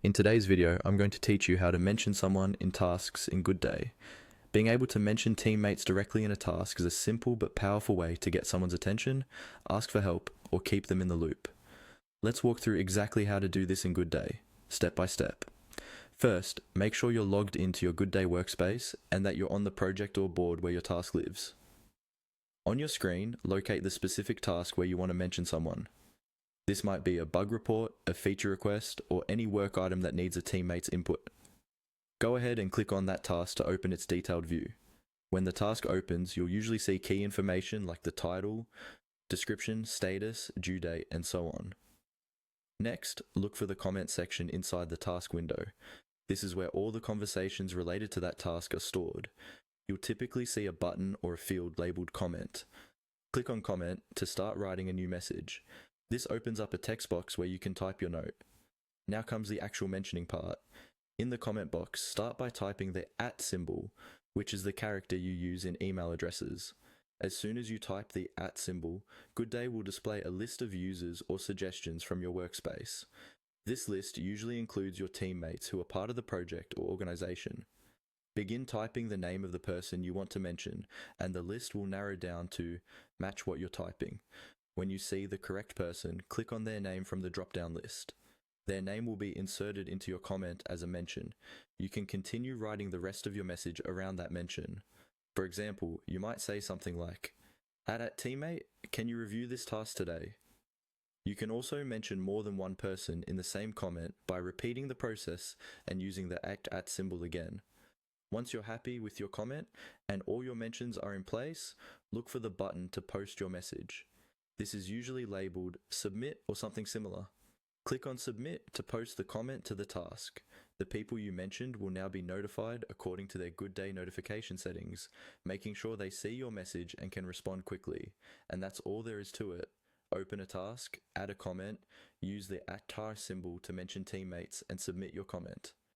In today's video, I'm going to teach you how to mention someone in tasks in Goodday. Being able to mention teammates directly in a task is a simple but powerful way to get someone's attention, ask for help, or keep them in the loop. Let's walk through exactly how to do this in Goodday, step by step. First, make sure you're logged into your Goodday workspace and that you're on the project or board where your task lives. On your screen, locate the specific task where you want to mention someone. This might be a bug report, a feature request, or any work item that needs a teammate's input. Go ahead and click on that task to open its detailed view. When the task opens, you'll usually see key information like the title, description, status, due date, and so on. Next, look for the comment section inside the task window. This is where all the conversations related to that task are stored. You'll typically see a button or a field labeled comment. Click on comment to start writing a new message. This opens up a text box where you can type your note. Now comes the actual mentioning part. In the comment box, start by typing the @ symbol, which is the character you use in email addresses. As soon as you type the @ symbol, Goodday will display a list of users or suggestions from your workspace. This list usually includes your teammates who are part of the project or organization. Begin typing the name of the person you want to mention, and the list will narrow down to match what you're typing. When you see the correct person, click on their name from the drop-down list. Their name will be inserted into your comment as a mention. You can continue writing the rest of your message around that mention. For example, you might say something like, @ teammate, can you review this task today? You can also mention more than one person in the same comment by repeating the process and using the @ symbol again. Once you're happy with your comment and all your mentions are in place, look for the button to post your message. This is usually labeled submit or something similar. Click on submit to post the comment to the task. The people you mentioned will now be notified according to their Goodday notification settings, making sure they see your message and can respond quickly. And that's all there is to it. Open a task, add a comment, use the * symbol to mention teammates, and submit your comment.